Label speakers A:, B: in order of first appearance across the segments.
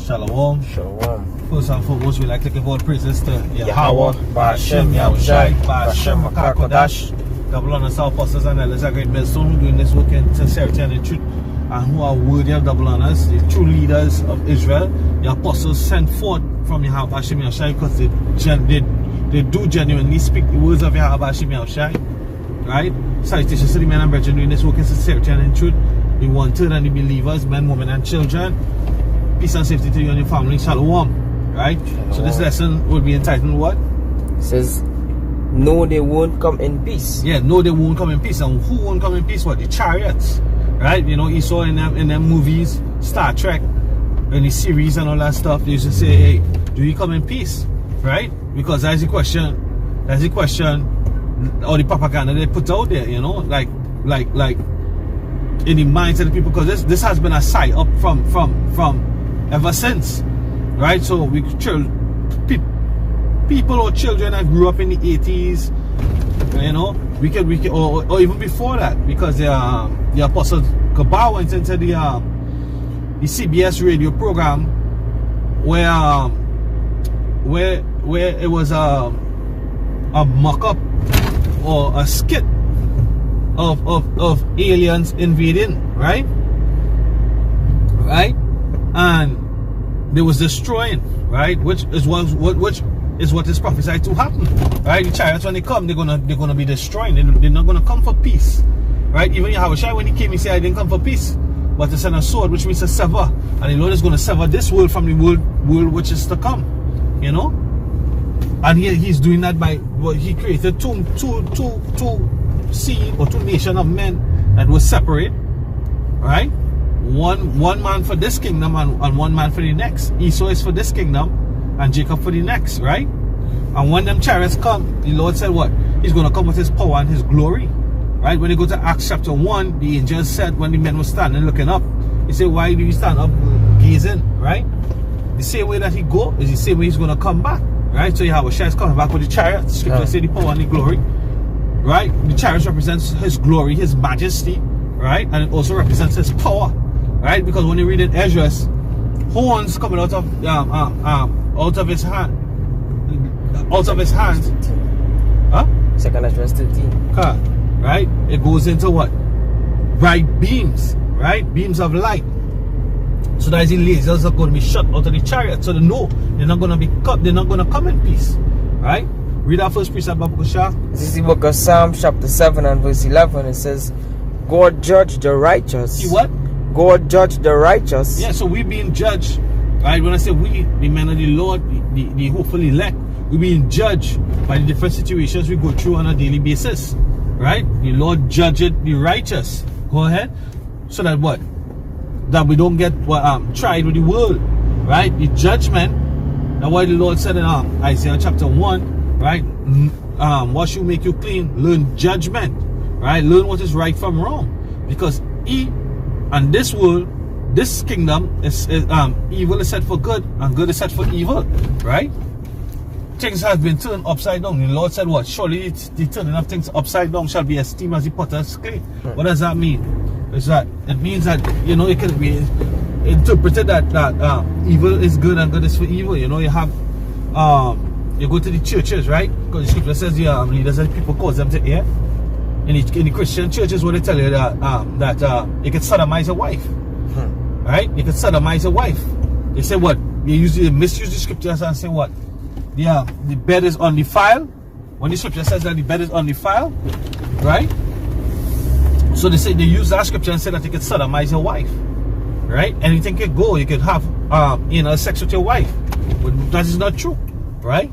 A: Shalom.
B: Shalom.
A: First and foremost, we like to give all praises to
B: Yahweh, Ba'ashem, Yahushai,
A: Ba'ashem, Makakodash, double honors our apostles and elders, a great millstone who doing this work in sincerity and in truth, and who are worthy of double honors, the true leaders of Israel, the apostles sent forth from Yahweh, Ba'ashem, Yahushai, because they do genuinely speak the words of Yahweh, Ba'ashem, Yahushai, right? Salutations to the men and brethren doing this work in sincerity and in truth, the wanted and the believers, men, women, and children. Peace and safety to you and your family. Shalom. Right? Shalom. So this lesson will be entitled what?
B: It says, no, they won't come in peace.
A: Yeah, no, they won't come in peace. And who won't come in peace? What? The chariots. Right? You know, you saw in them movies, Star Trek, in the series and all that stuff, they used to say, hey, do you come in peace? Right? Because that's the question, or the propaganda they put out there, you know, like in the minds of the people, because this has been a sight up from ever since, right? So people or children that grew up in the 80s, you know, we can or even before that, because the Apostle Kabal went into the CBS radio program where it was a mock-up or a skit of aliens invading, right? And they was destroying, right? Which is what is prophesied to happen, right? The chariots, when they come, they're gonna be destroying. They're not gonna come for peace, right? Even Yahushua, when he came, he said, "I didn't come for peace, but to send a sword," which means to sever. And the Lord is gonna sever this world from the world which is to come, you know. And he's doing that by he created two seed or two nation of men that were separate, right? One man for this kingdom and one man for the next. Esau is for this kingdom and Jacob for the next, right? And when them chariots come, the Lord said what? He's going to come with his power and his glory, right? When you go to Acts chapter 1, the angel said, when the men were standing looking up, he said, why do you stand up gazing, right? The same way that he go is the same way he's going to come back, right? So Yahushua is coming back with the chariots. Scripture say the power and the glory, right? The chariots represents his glory, his majesty, right? And it also represents his power, right? Because when you read in Esdras, horns coming out of his hand, huh?
B: 2nd Esdras 13.
A: Right? It goes into what? Bright beams, right? Beams of light. So that is the lasers are going to be shot out of the chariot. So they know they're not going to come in peace, right? Read our first precept, Babu Shah.
B: This is the book of Psalms chapter 7 and verse 11. It says, God judge the righteous.
A: See what?
B: God judge the righteous.
A: Yeah, so we're being judged, right? When I say we, the men of the Lord, the hopefully elect, we're being judged by the different situations we go through on a daily basis, right? The Lord judged the righteous. Go ahead. So that what? That we don't get tried with the world, right? The judgment. That's why the Lord said in Isaiah chapter 1, right? What should make you clean? Learn judgment, right? Learn what is right from wrong, because and this world, this kingdom is evil is set for good and good is set for evil, right? Things have been turned upside down. The Lord said what? Surely the turning of things upside down shall be esteemed as the potter's clay. What does that mean? It means that, you know, it can be interpreted that evil is good and good is for evil. You know, you have you go to the churches, right? Because the scripture says the leaders and people cause them to err. In the Christian churches, where they tell you that you can sodomize a wife, right? You can sodomize a wife. They say what? They misuse the scriptures and say what? The bed is undefiled. When the scripture says that the bed is undefiled, right? So they use that scripture and say that you can sodomize your wife, right? Anything can go. You can have sex with your wife, but that is not true, right?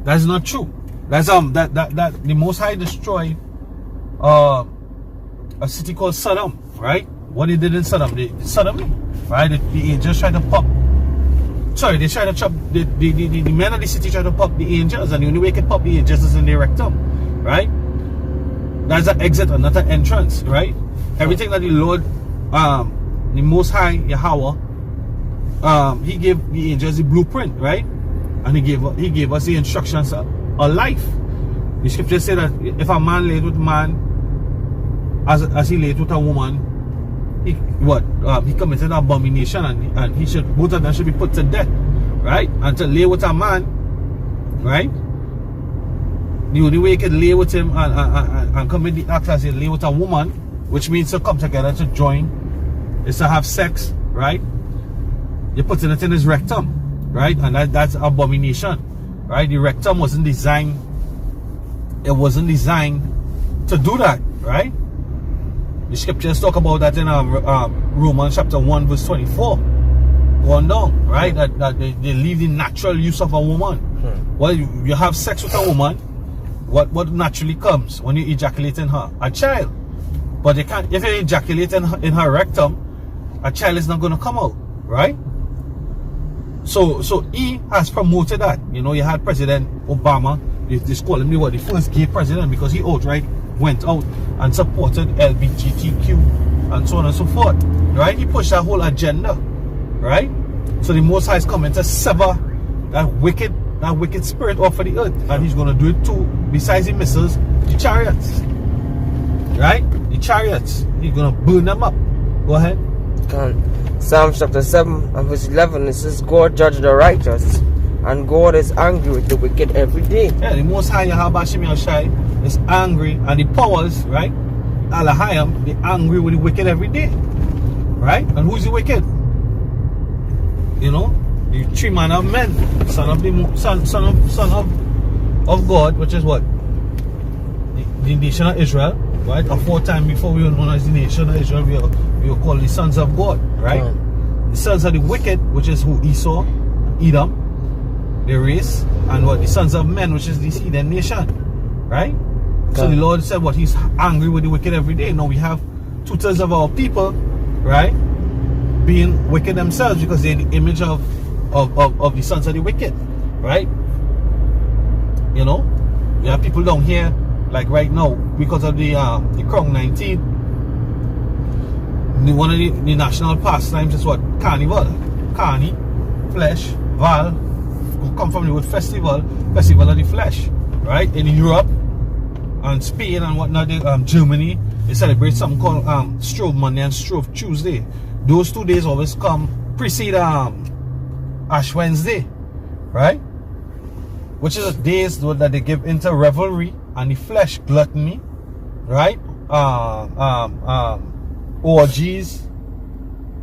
A: That is not true. That's that the Most High destroyed a city called Sodom, right? What he did in Sodom, right? The angels tried to pop. Sorry, they tried to chop the men of the city tried to pop the angels, and the only way they can pop the angels is in their rectum, right? That's an exit and not an entrance, right? Everything that the Lord, the Most High Yahweh, he gave the angels the blueprint, right? And he gave us the instructions of life. The scripture said that if a man laid with man as he laid with a woman, he committed an abomination, and he should, both of them should be put to death, right? And to lay with a man, right? The only way you can lay with him and commit the act as you lay with a woman, which means to come together to join, is to have sex, right? You're putting it in his rectum, right? And that's abomination, right? The rectum wasn't designed, it wasn't designed to do that, right? The scriptures talk about that in Romans chapter 1 verse 24 going down, right? That they leave the natural use of a woman. Well, you have sex with a woman, what naturally comes when you ejaculate in her? A child. But you can't, if you ejaculate in her rectum, a child is not going to come out, right? So he has promoted that. You know, you had President Obama, they call him the first gay president, because he outright went out and supported LGBTQ and so on and so forth, right? He pushed that whole agenda, right? So the Most High is coming to sever that wicked spirit off of the earth, and he's going to do it too. Besides the missiles, the chariots, right? The chariots, he's going to burn them up. Go ahead.
B: Psalm chapter 7 and verse 11, it says, God judge the righteous, and God is angry with the wicked every day.
A: Yeah, the Most High Yahweh Shem Yahshai is angry, and the powers, right? Alahayim, they're angry with the wicked every day, right? And who's the wicked? You know, the three manner of men, son of God, which is what? The nation of Israel, right? Aforetime, before we were known as the nation of Israel, we were called the sons of God, right? The sons of the wicked, which is who? Esau, Edom, the race, and what? The sons of men, which is the Eden nation, right? So the Lord said what? He's angry with the wicked every day. Now we have 2/3 of our people, right, being wicked themselves, because they're the image of the sons of the wicked, right? You know, we have people down here, like right now, because of the Crown 19, one of the national pastimes is what? Carnival. Carni, flesh, val, come from the word festival of the flesh, right? In Europe and Spain and whatnot, Germany, they celebrate something called Strobe Monday and Strobe Tuesday. Those 2 days always precede Ash Wednesday, right? Which is the days that they give into revelry and the flesh gluttony, right? Orgies,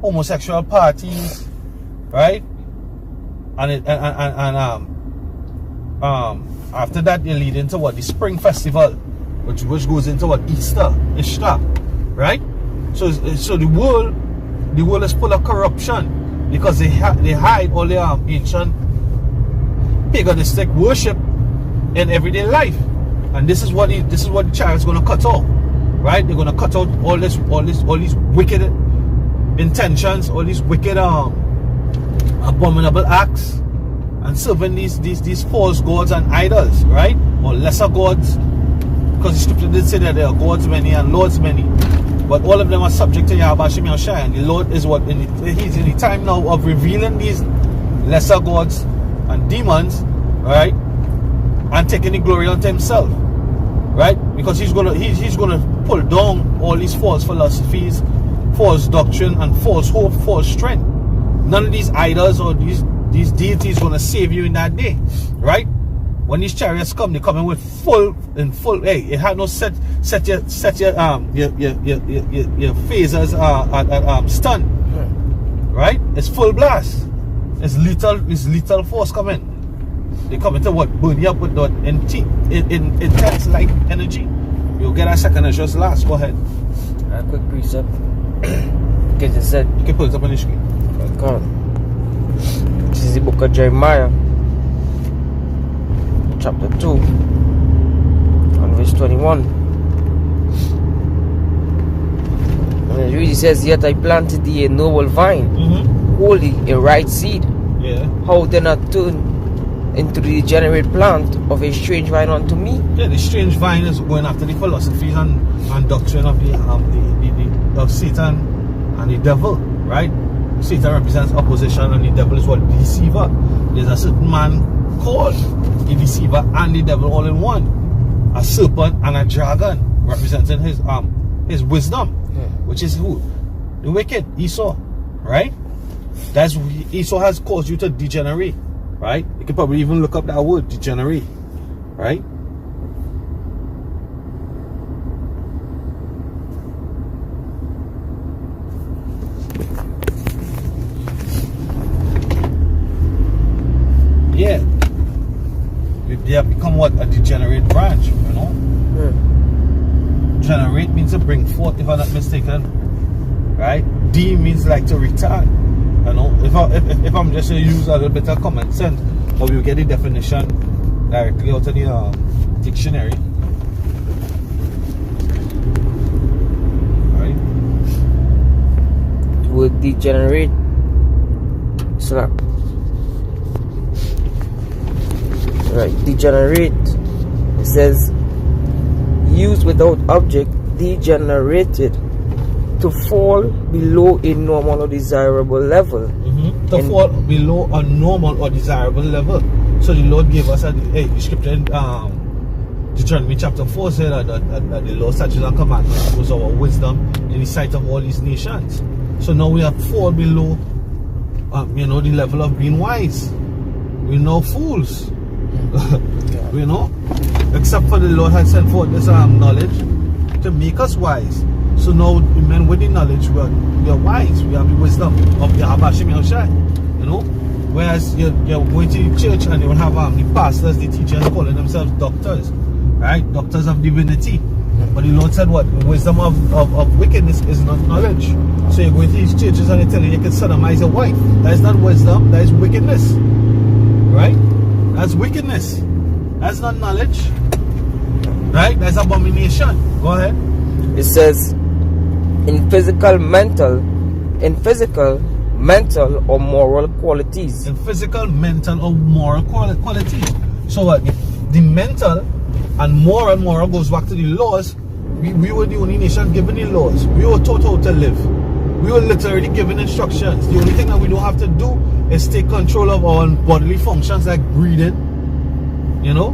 A: homosexual parties, right? And after that they lead into what? The spring festival, which goes into what? Easter, right? So the world is full of corruption, because they hide all their ancient paganistic worship in everyday life, and this is what the child is going to cut off, right? They're going to cut out all these wicked intentions, all these wicked abominable acts, and serving these false gods and idols, right? Or lesser gods, because the scripture did say that there are gods many and lords many, but all of them are subject to Yahweh Shem Yahshai, and the Lord is what? He's in the time now of revealing these lesser gods and demons, right? And taking the glory unto himself, right? Because he's gonna pull down all these false philosophies, false doctrine, and false hope, false strength. None of these idols or these deities gonna save you in that day, right? When these chariots come, they come in with full. Hey, it had no set your phasers at stun, right? It's full blast. It's lethal force coming. They come into what? Burn you up with that intense light energy. You'll get a second as just last. Go ahead.
B: A quick precept. Because it said,
A: you can put it up on the screen.
B: Okay. This is the book of Jeremiah, chapter 2 and verse 21. And it really says, yet I planted thee a noble vine, holy, a right seed.
A: Yeah.
B: How then not turn into the degenerate plant of a strange vine unto me?
A: Yeah, the strange vine is going after the philosophies and doctrine of of Satan and the devil, right? Satan represents opposition, and the devil is what? Deceiver. There's a certain man called a deceiver and the devil all in one. A serpent and a dragon, representing his wisdom, which is who? The wicked, Esau, right? That's Esau has caused you to degenerate, right? You can probably even look up that word, degenerate, right? Yeah, they have become what? A degenerate branch, you know? Generate means to bring forth, if I'm not mistaken, right? D means like to retard, you know? If I'm just to use a little bit of common sense, or we'll get the definition directly out of the dictionary, right?
B: The word degenerate. So right, degenerate. It says used without object, degenerated, to fall below a normal or desirable level.
A: To fall below a normal or desirable level. So the Lord gave us the scripture in Deuteronomy chapter 4 said that the Lord, statutes and commandments was our wisdom in the sight of all these nations. So now we have fall below the level of being wise. We're now fools. You know, except for the Lord had sent forth this knowledge to make us wise. So now, men with the knowledge, we are wise. We have the wisdom of Yahweh Hashem Yahushai. You know, whereas you're going to the church and you will have the pastors, the teachers calling themselves doctors, right? Doctors of divinity. But the Lord said what? The wisdom of wickedness is not knowledge. So you're going to these churches and they tell you can sodomize your wife. That is not wisdom. That is wickedness, right? That's wickedness. That's not knowledge, right? That's abomination. Go ahead.
B: It says in physical, mental, or moral qualities.
A: In physical, mental, or moral qualities. So what? The mental and moral goes back to the laws. We were the only nation given the laws. We were taught how to live. We were literally given instructions. The only thing that we don't have to do is take control of our bodily functions like breathing. You know,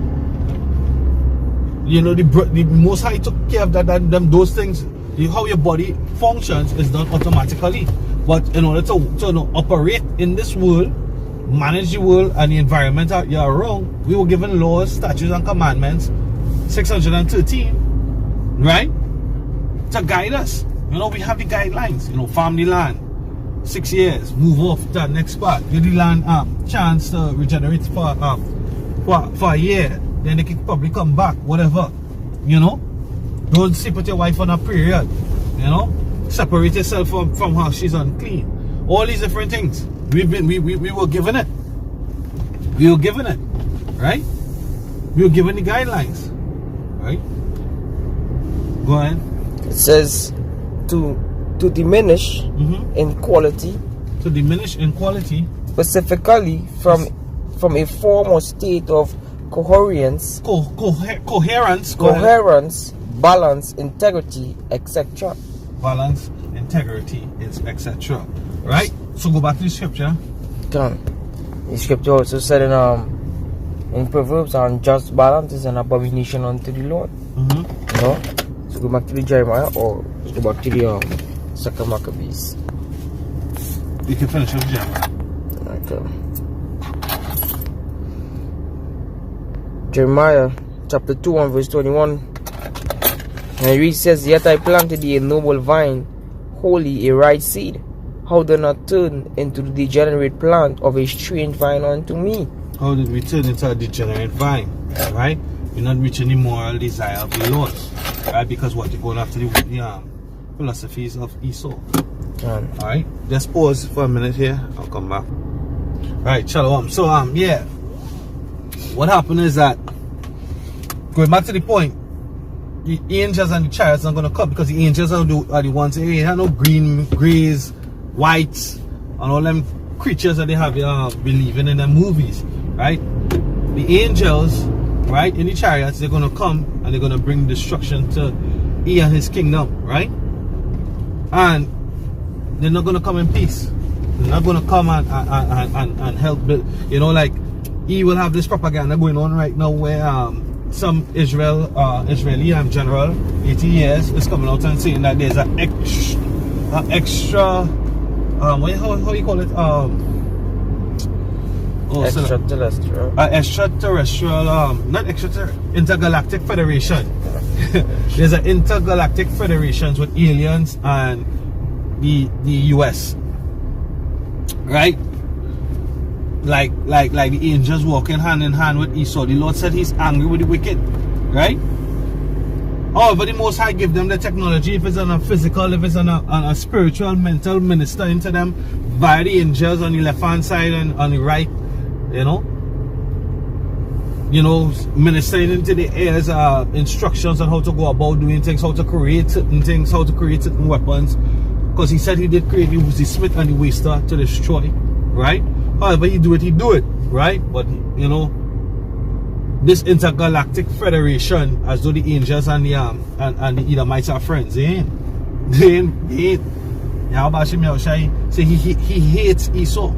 A: the Most High took care of those things. How your body functions is done automatically. But in order to operate in this world, manage the world and the environment that you're around, we were given laws, statutes, and commandments, 613, right, to guide us. You know, we have the guidelines. You know, farm the land, 6 years, move off to the next spot, give the land chance to regenerate for a year, then they can probably come back, whatever. You know, don't sleep with your wife on a period. You know, separate yourself from her, she's unclean. All these different things we were given it. We were given it, right? We were given the guidelines, right? Go ahead.
B: It says to diminish in quality.
A: To diminish in quality,
B: specifically from a form or state of coherence, balance, integrity, etc.
A: Balance, integrity, etc. Right? So go back to the scripture.
B: The scripture also said in Proverbs, unjust balance is an abomination unto the Lord. You know? So go back to the Jeremiah, or go back to the 2 Maccabees.
A: You can finish with Jeremiah.
B: Okay. Jeremiah chapter 2 and verse 21. And it reads, says, yet I planted thee a noble vine, holy, a right seed. How do not turn into the degenerate plant of a strange vine unto me?
A: How did we turn into a degenerate vine? Right? We're not reaching the moral desire of the Lord. Right? Because what you're going after the philosophies of Esau. Alright? Just pause for a minute here. I'll come back. Alright, shalom. So yeah. What happened is that, going back to the point, the angels and the chariots are not going to come, because the angels are the ones, they have no green, grays, whites, and all them creatures that they have believing in their movies, right? The angels, right, in the chariots, they're going to come and they're going to bring destruction to he and his kingdom, right? And they're not going to come in peace. They're not going to come and help build, you know, like, he will have this propaganda going on right now where some Israeli general, 80 years, is coming out and saying that there's an extra, how you call it?
B: Extraterrestrial.
A: Extraterrestrial, not intergalactic federation. There's an intergalactic federations with aliens and the US, right? Like the angels walking hand in hand with Esau. The Lord said He's angry with the wicked, right? However, the Most High give them the technology. If it's on a physical, if it's on a spiritual, mental, minister into them via the angels on the left hand side and on the right, you know, ministering into the ears instructions on how to go about doing things, how to create certain things, how to create certain weapons. Because He said He did create the smith and the waster to destroy, right? However, He do it, right? But this intergalactic federation, as though the angels and the Edomites are friends, they ain't. Yahweh say he hates Esau,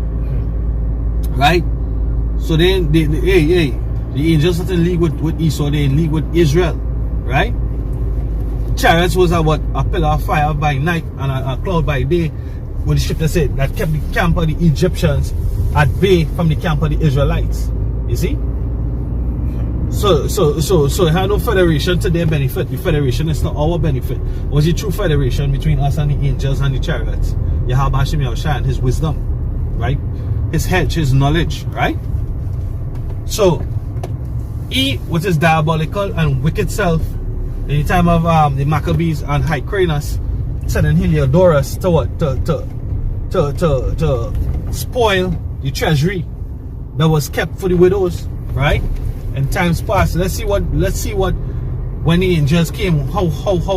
A: right? So then the angels are in league with Esau, they in league with Israel, right? Chariots was a pillar of fire by night and a cloud by day, what the scripture said, that kept the camp of the Egyptians at bay from the camp of the Israelites. You see? So it had no federation to their benefit. The federation is not our benefit. It was a true federation between us and the angels and the chariots. Yahweh Hashem Yahushua and His wisdom, right? His hedge, His knowledge, right? So He, with his diabolical and wicked self, in the time of the Maccabees and Hyrcanus, sending Heliodorus to what? To spoil the treasury that was kept for the widows, right? In times past. Let's see what when the angels came, how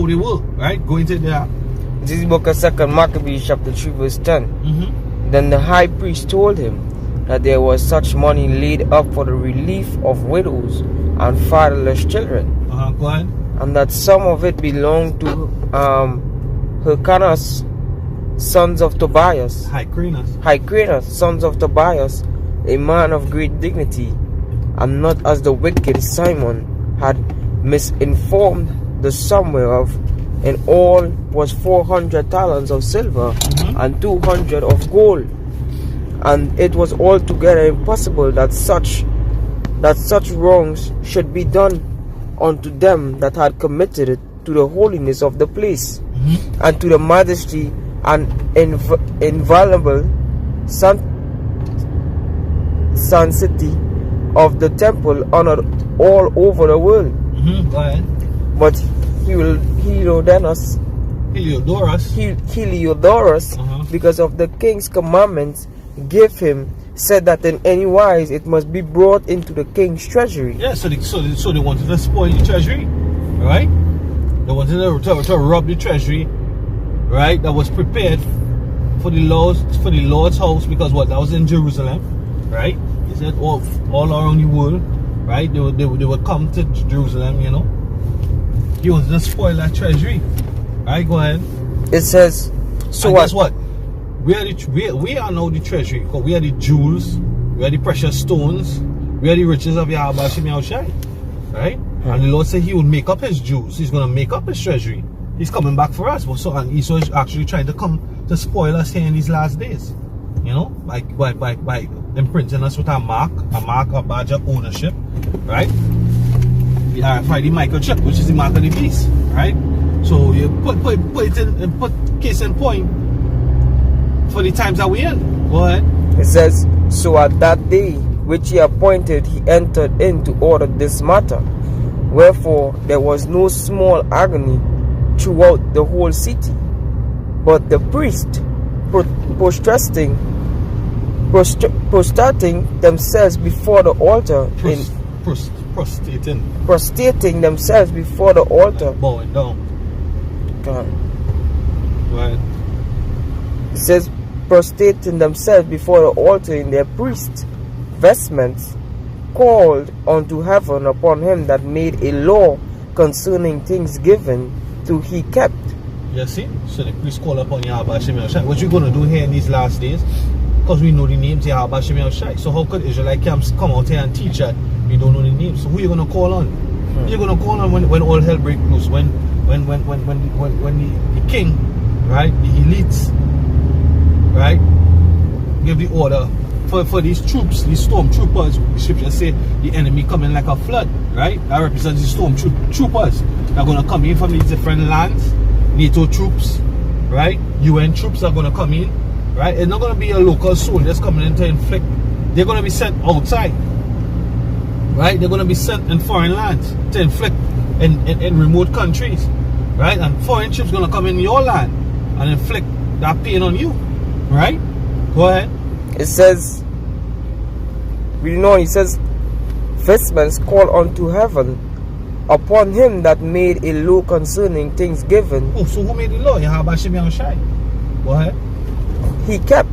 A: they were, right? Going to the
B: This is book of 2nd Maccabees chapter 3 verse 10. Then the high priest told him that there was such money laid up for the relief of widows and fatherless children,
A: go ahead.
B: and that some of it belonged to Hyrcanus, sons of Tobias, Hyrcanus, sons of Tobias, a man of great dignity, and not as the wicked Simon had misinformed the sum whereof in all was 400 talents of silver and 200 of gold. And it was altogether impossible that such wrongs should be done unto them that had committed it to the holiness of the place, and to the majesty and inviolable sanctity of the temple, honored all over the world.
A: Go ahead.
B: But Heliodorus, because of the king's commandments give him, said that in any wise it must be brought into the king's treasury.
A: Yeah, so they wanted to spoil the treasury, right? They wanted to rob the treasury, right? That was prepared for the Lord's house, because that was in Jerusalem, right? He said all around the world, right? They would come to Jerusalem, He wanted to spoil that treasury, right? Go ahead.
B: It says, so
A: guess what? We are now the treasury, because we are the jewels, we are the precious stones, we are the riches of Yahweh Hashem Yahushua, right? And the Lord said He would make up His jewels. He's going to make up His treasury. He's coming back for us. And Esau is actually trying to come to spoil us here in these last days, by imprinting us with a badge of ownership, right? The RFID microchip, which is the mark of the beast, right? So you put case in point for the times that we're in. Go ahead.
B: It says, so at that day which He appointed, He entered in to order this matter. Wherefore there was no small agony throughout the whole city. But the priest, prostrating themselves before the altar, prostrating themselves before the altar,
A: bowing down. Right.
B: It says, prostrating themselves before the altar in their priest vestments, called unto heaven upon Him that made a law concerning things given to He kept.
A: You see? So the priest call upon Yahweh Hashem Yahushua. What you going to do here in these last days? Because we know the names Yahweh Hashem Yahushua. So how could Israelite camps come out here and teach that we don't know the names? So who are you going to call on? Who are you going to call on when all hell breaks loose? When the king right? The elites, right? Give the order for these troops, these stormtroopers. The scripture say the enemy coming like a flood, right? That represents the stormtroopers that are going to come in from these different lands. NATO troops, right? UN troops are going to come in, right? It's not going to be a local soldiers coming in to inflict. They're going to be sent outside, right? They're going to be sent in foreign lands to inflict in remote countries, right? And foreign troops going to come in your land and inflict that pain on you, right? Go ahead.
B: It says, reading on, it says, vestments call unto heaven upon him that made a law concerning things given.
A: Oh, so who made the law? Yahweh Hashem Yahushai. Go ahead.
B: He kept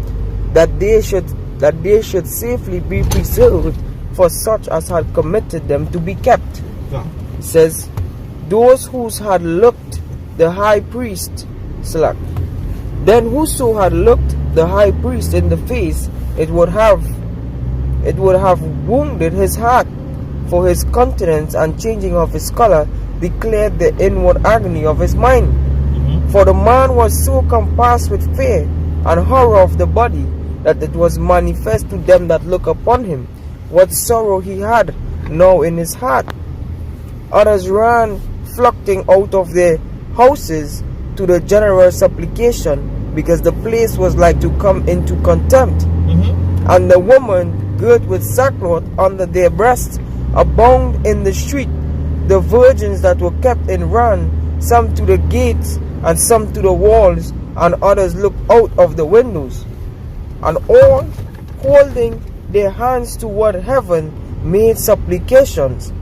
B: that they should safely be preserved for such as had committed them to be kept.
A: Yeah.
B: It says, those whose had looked the high priest slack. Then whoso had looked the high priest in the face, it would have wounded his heart, for his countenance and changing of his color declared the inward agony of his mind. For the man was so compassed with fear and horror of the body, that it was manifest to them that look upon him what sorrow he had now in his heart. Others ran flocking out of their houses to the general supplication, because the place was like to come into contempt. And the women girt with sackcloth under their breasts abound in the street. The virgins that were kept in ran, some to the gates and some to the walls, and others looked out of the windows. And all, holding their hands toward heaven, made supplications,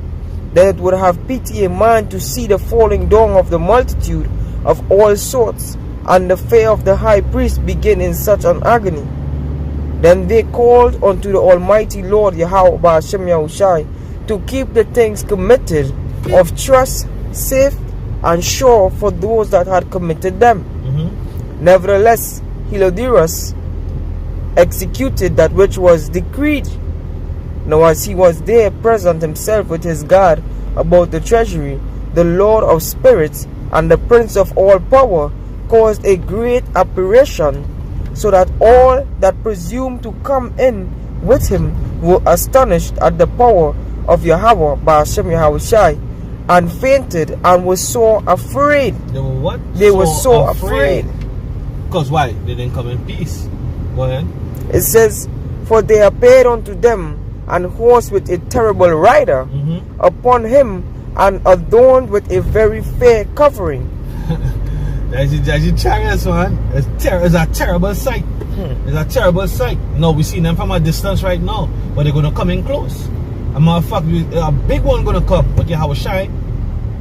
B: that it would have pity in mind to see the falling down of the multitude of all sorts, and the fear of the high priest begin in such an agony. Then they called unto the Almighty Lord Yahweh Hashem Yahushai to keep the things committed of trust safe and sure for those that had committed them. Nevertheless, Hilodiras executed that which was decreed. Now as he was there present himself with his guard about the treasury, the Lord of spirits and the Prince of all power caused a great apparition, so that all that presumed to come in with him were astonished at the power of Yahweh Ba'ashem Yahushai, and fainted and were so afraid.
A: They were what?
B: They were so afraid.
A: Because why? They didn't come in peace. Go ahead.
B: It says, for they appeared unto them an horse with a terrible rider upon him, and adorned with a very fair covering.
A: That's your chariots, man. It's a terrible sight. It's a terrible sight. No, we see them from a distance right now, but they're going to come in close. As a matter of fact, a big one going to come, but Yahweh Hashem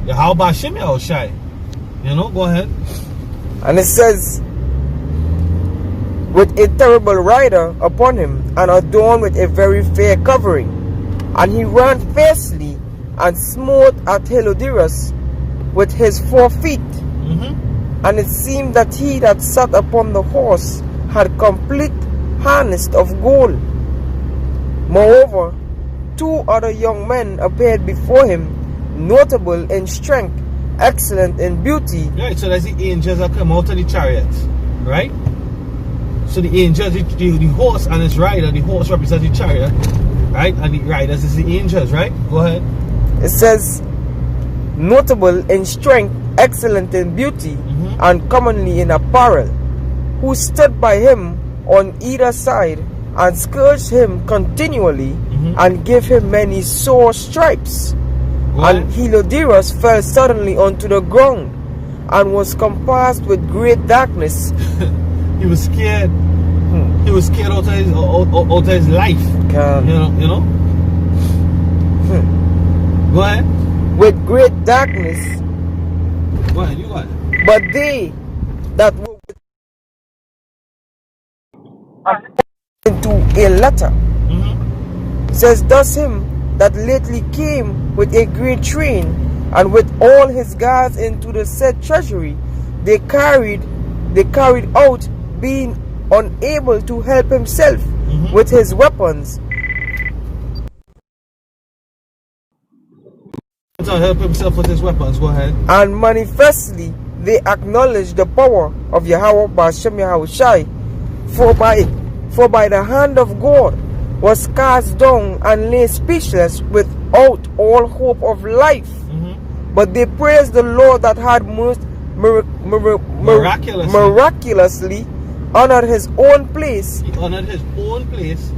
A: Yahushai. You know, go ahead.
B: And it says, with a terrible rider upon him, and adorned with a very fair covering. And he ran fiercely, and smote at Hilodiras with his 4 feet. And it seemed that he that sat upon the horse had complete harness of gold. Moreover, 2 other young men appeared before him, notable in strength, excellent in beauty.
A: Right, so that's the angels that come out of the chariots, right? So the angels, the horse and its rider, the horse represents the chariot, right? And the riders is the angels, right? Go ahead.
B: It says, notable in strength, excellent in beauty, and commonly in apparel, who stood by him on either side, and scourged him continually, and gave him many sore stripes. And Hilodiras fell suddenly onto the ground, and was compassed with great darkness.
A: He was scared. He was scared out of his life. You know? Go ahead.
B: With great darkness.
A: Go ahead, you got it.
B: But they that were into a letter, says, thus him that lately came with a great train, and with all his guards into the said treasury, they carried out, being unable to help himself with his weapons.
A: To help himself with his weapons, go ahead.
B: And manifestly they acknowledged the power of Yahweh Ba'ashem Yahushai, for by the hand of God was cast down and lay speechless without all hope of life. But they praised the Lord that had most miraculously honored his own place.
A: He honored his own place.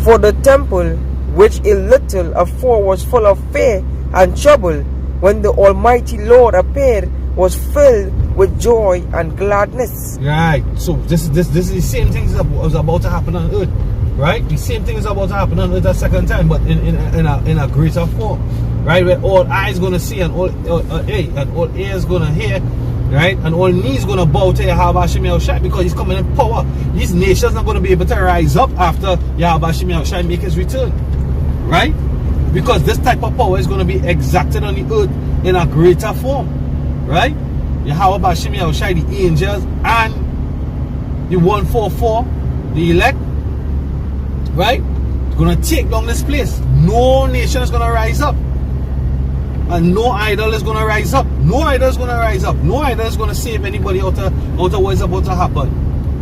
B: For the temple, which a little afore was full of fear and trouble, when the Almighty Lord appeared, was filled with joy and gladness.
A: Right. So this is the same thing that was about to happen on earth. Right? The same thing is about to happen on earth a second time, but in a greater form. Right? Where all eyes gonna see and all ears gonna hear, right? And all knees gonna bow to Yahweh Hashem Yahushai, because he's coming in power. These nations are gonna be able to rise up after Yahweh Hashem Yahushai make his return. Right? Because this type of power is gonna be exacted on the earth in a greater form. Right? Yahweh Hashem Yahushai, the angels and the 144, the elect, right? It's gonna take down this place. No nation is gonna rise up. And no idol is going to rise up. No idol is going to rise up. No idol is going to save anybody out of what is about to happen.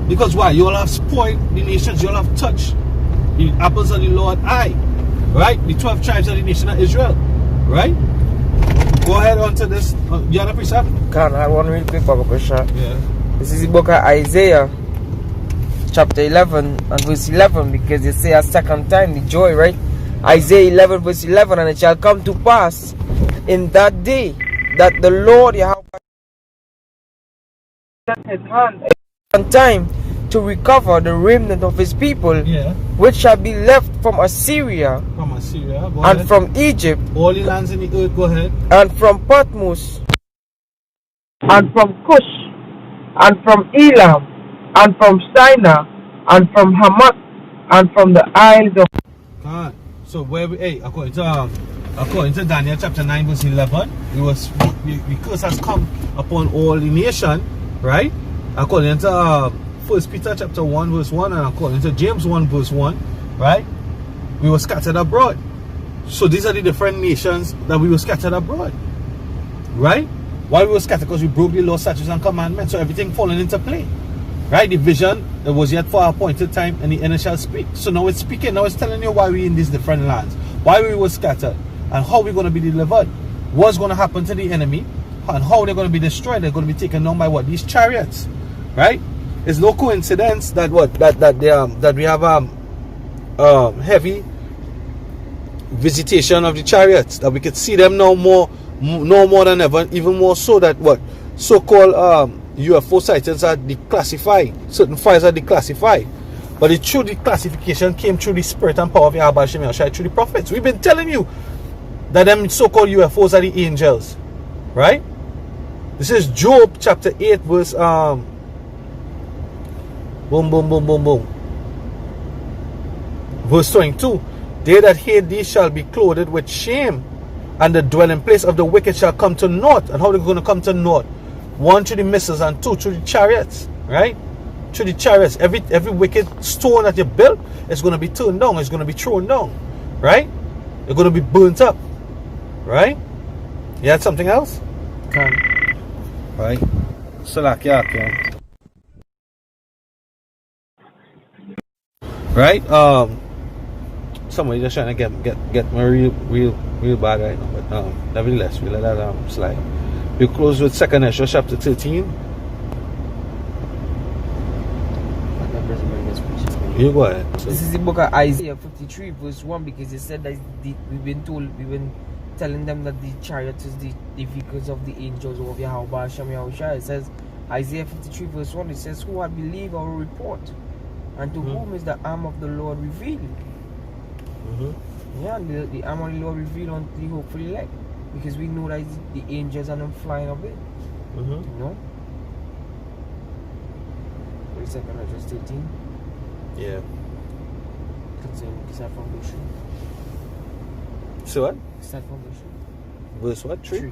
A: Because why? You all have spoiled the nations. You all have touched the apples of the Lord's eye. Right? The 12 tribes of the nation of Israel. Right? Go ahead on to this. You have a precept?
B: Can I want to read quick, Baba Kusha?
A: Yeah.
B: This is the book of Isaiah, chapter 11 and verse 11, because they say a second time the joy, right? Isaiah 11 verse 11, and it shall come to pass in that day that the Lord Yahweh set his hand on time to recover the remnant of his people, which shall be left from Assyria, and from Egypt,
A: all the lands in the earth, go ahead,
B: and from Patmos, and from Cush, and from Elam, and from Sinai, and from Hamath, and from the isles of
A: God. So where according to Daniel chapter 9 verse 11, the curse has come upon all the nation, right? According to 1 Peter chapter 1 verse 1, and according to James 1 verse 1, right? We were scattered abroad. So these are the different nations that we were scattered abroad, right? Why we were scattered? Because we broke the law, statutes, and commandments. So everything falling into play, right? The vision that was yet for our appointed time, and the end shall speak. So now it's speaking. Now it's telling you why we in these different lands, why we were scattered, and how we're going to be delivered, what's going to happen to the enemy, and how they're going to be destroyed. They're going to be taken down by what? These chariots, right? It's no coincidence that that we have heavy visitation of the chariots, that we could see them now more than ever, even more so that what so-called UFO sightings are declassified, certain files are declassified. But the true declassification came through the spirit and power of Yahweh Hashem Yahushai, through the prophets. We've been telling you that them so-called UFOs are the angels, right? This is Job chapter 8 verse verse 22. They that hate thee shall be clothed with shame, and the dwelling place of the wicked shall come to naught. And how are they going to come to naught? One, through the missiles, and two, through the chariots, right? Through the chariots. Every wicked stone that you built is going to be turned down. It's going to be thrown down, right? They're going to be burnt up, right? You had something else? Right? Salakia. Right? Somebody just trying to get me real bad right now, but nevertheless, we let that slide. We close with 2nd Ezra chapter 13. You go ahead.
B: This is the book of Isaiah 53 verse 1, because it said that we've been telling them that the chariot is the vehicles of the angels of Yahweh Hashem Yahushai. It says, Isaiah 53 verse 1, it says, who had believed our report, and to whom is the arm of the Lord revealed? Yeah, the arm of the Lord revealed unto the hopeful elect, because we know that the angels are them flying of it. You know? Wait a second, I just 13.
A: Yeah.
B: Concerning Kisar Foundation.
A: So what?
B: Kisar Foundation.
A: Verse what? 3?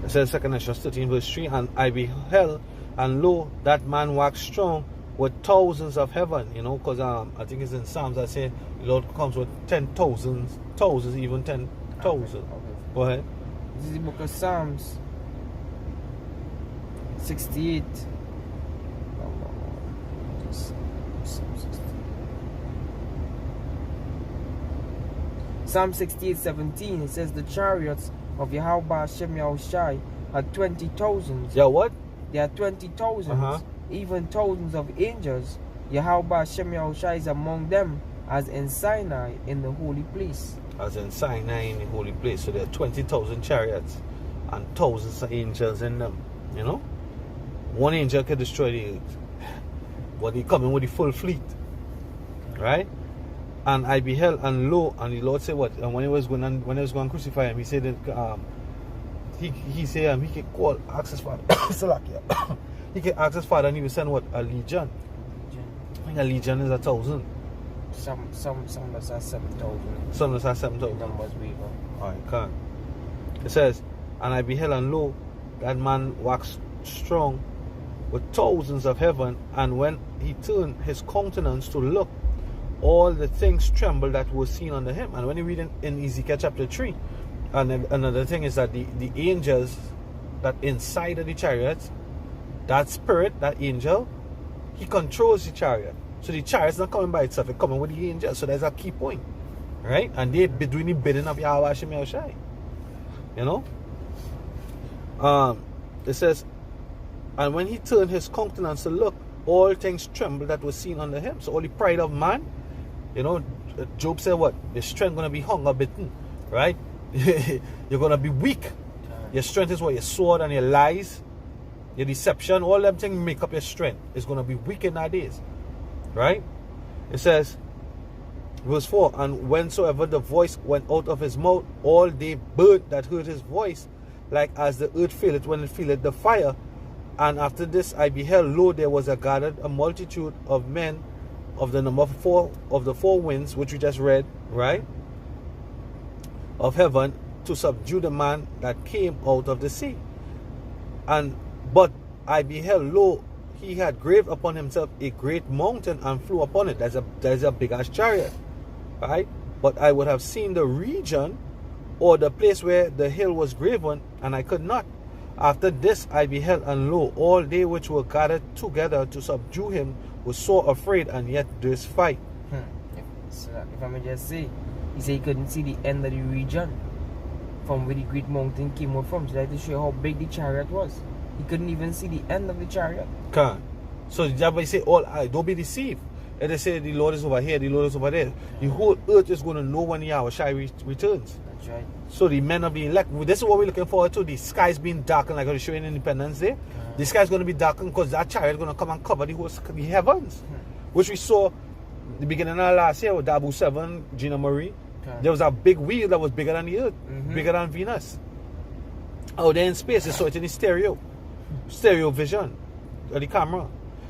A: It says 2nd Ezra 13 verse 3, and I beheld, and lo, that man waxed strong with thousands of heaven, you know, because I think it's in Psalms I say the Lord comes with 10,000, thousands, even 10,000. Okay. Go ahead.
B: This is the book of Psalms 68. Psalm 68:17. It says the chariots of Yahweh Hashem Yahushai had 20,000.
A: Yeah, what?
B: There are 20,000, even thousands of angels. Yahweh Hashem Yahushai is among them, as in Sinai in the holy place.
A: As in Sinai in the holy place. So there are 20,000 chariots and thousands of angels in them. You know? One angel can destroy the earth. But he coming with the full fleet. Right? And I beheld, and lo, and the Lord said what? And when he was going to crucify him, he said that he said he could call, ask his father. He could ask his father, and he would send what? A legion. I think a legion is 1,000.
B: Some that say 7,000.
A: Some that say 7,000.
B: Numbers we go.
A: Alright, can't. It says, and I beheld, and lo, that man waxed strong with thousands of heaven, and when he turned his countenance to look, all the things trembled that were seen under him. And when you read in Ezekiel chapter 3, and another thing is that the angels that inside of the chariots, that spirit, that angel, he controls the chariot. So the chariot's not coming by itself, it's coming with the angel. So there's a key point. Right? And they be doing the bidding of Yahweh Hashem Yahushai. You know? It says, and when he turned his countenance to look, all things trembled that were seen under him. So all the pride of man, you know, Job said what? Your strength going to be hunger bitten, right? You're going to be weak. Your strength is what? Your sword and your lies, your deception, all them things make up your strength. It's going to be weak in our days, right? It says, verse 4, and whensoever the voice went out of his mouth, all they bird that heard his voice, like as the earth faileth when it feeleth the fire. And after this I beheld, lo, there was gathered a multitude of men of the number of the four winds, which we just read, right, of heaven, to subdue the man that came out of the sea. But I beheld, lo, he had graved upon himself a great mountain and flew upon it. There's a big ass chariot, right? But I would have seen the region or the place where the hill was graven, and I could not. After this I beheld, and lo, all they which were gathered together to subdue him were sore afraid, and yet durst fight.
B: If I may just say, he said he couldn't see the end of the region from where the great mountain came out from. So that to show you how big the chariot was. He couldn't even see the end of the chariot.
A: Can't. So Jabba say, all right, don't be deceived. And they say the Lord is over here, the Lord is over there. The whole earth is going to know when Yahweh Shai returns.
B: That's right.
A: So the men of the elect, this is what we're looking forward to. The sky's being darkened, like I was showing Independence Day. The sky's going to be darkened because that chariot is going to come and cover the heavens. Which we saw the beginning of last year with Dabu 7, Gina Marie. There was a big wheel that was bigger than the earth, bigger than Venus. Out there in space, they saw it in the stereo vision of the camera.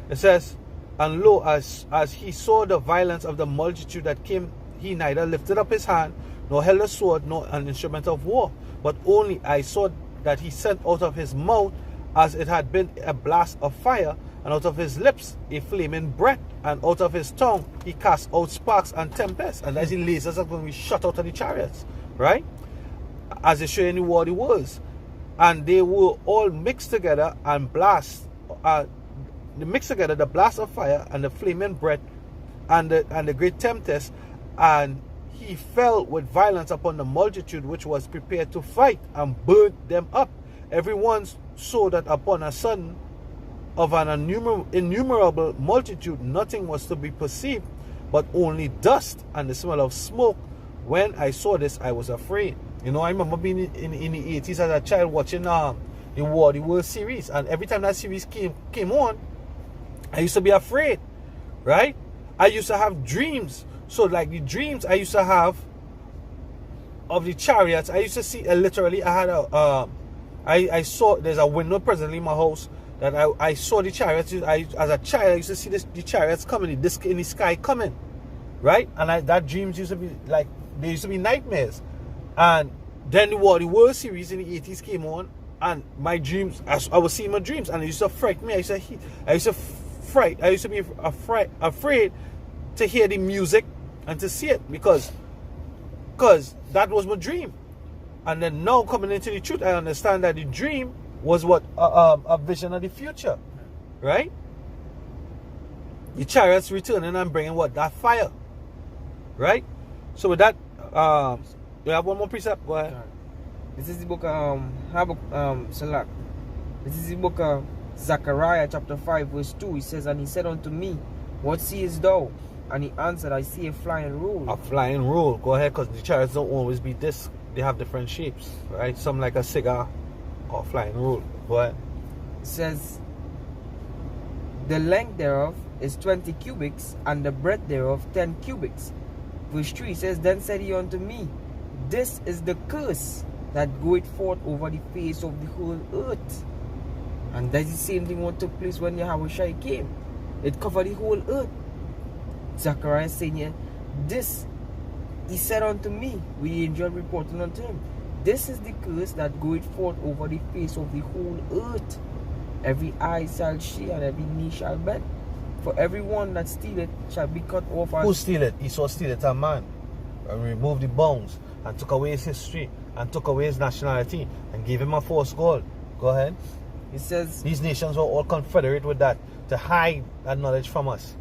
A: It says, and lo, as he saw the violence of the multitude that came, he neither lifted up his hand, nor held a sword, nor an instrument of war, but only I saw that he sent out of his mouth as it had been a blast of fire, and out of his lips a flaming breath, and out of his tongue he cast out sparks and tempests, and as the lasers are going to be shot out of the chariots, right? As they show in the war the words. And they were all mixed together and blast. They mixed together the blast of fire and the flaming breath and the great tempest, and he fell with violence upon the multitude which was prepared to fight, and burned them up, every one so that upon a sudden of an innumerable multitude nothing was to be perceived, but only dust and the smell of smoke. When I saw this, I was afraid. You know, I remember being in the 80s as a child watching the World Series, and every time that series came on, I used to be afraid, right? I used to have dreams. So like the dreams I used to have of the chariots, I used to see literally I had I saw there's a window presently in my house that I saw the chariots. As a child I used to see the chariots coming, the disc in the sky coming, right? And that dreams used to be like, they used to be nightmares. And then the World Series in the 80s came on, and my dreams, I was seeing my dreams, and it used to frighten me. I used to be afraid to hear the music and to see it, because that was my dream. And then now coming into the truth, I understand that the dream was what a vision of the future, right? The chariots returning and bringing what? That fire, right? So with that, we have one more precept. Go ahead.
B: This is the book Salak. This is the book of Zechariah chapter 5 verse 2. It says, and he said unto me, what seest thou? And he answered, I see a flying roll.
A: A flying roll. Go ahead, because the chariots don't always be this. They have different shapes, right? Some like a cigar or flying roll. Go ahead.
B: It says, the length thereof is 20 cubits, and the breadth thereof 10 cubits. Verse 3 says, then said he unto me, this is the curse that goeth forth over the face of the whole earth. And that's the same thing what took place when Yahushua came. It covered the whole earth. Zechariah saying here, this, he said unto me, with the angel reporting unto him, this is the curse that goeth forth over the face of the whole earth. Every eye shall see, and every knee shall bend. For everyone that stealeth shall be cut off.
A: Who steal it? Esau steal it, a man, and removed the bounds, and took away his history, and took away his nationality, and gave him a false gold. Go ahead.
B: It says,
A: these nations were all confederate with that, to hide that knowledge from us,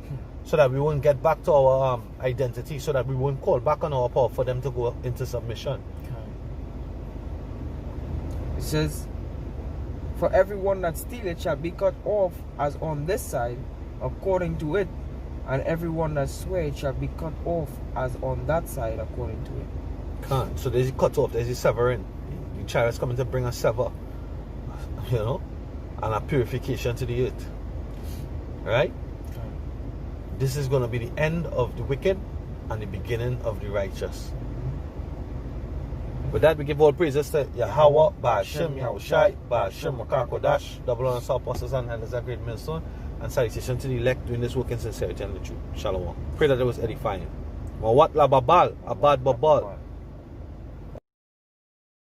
A: so that we won't get back to our identity, so that we won't call back on our power for them to go into submission.
B: It says, for everyone that stealeth shall be cut off as on this side, according to it, and everyone that sweareth shall be cut off as on that side, according to it.
A: So there's a cut off, there's a severing. The chariots coming to bring a sever, you know, and a purification to the earth. Right? This is going to be the end of the wicked and the beginning of the righteous. With that, we give all praises to Yahweh, Ba'ashem, Yahushai, Ba'ashem, Makakodash, double honor, South Apostles and Elders, a great millstone, and salutation to the elect doing this work in sincerity and the truth. Shalom. Pray that it was edifying. Mawat la babal, abad babal.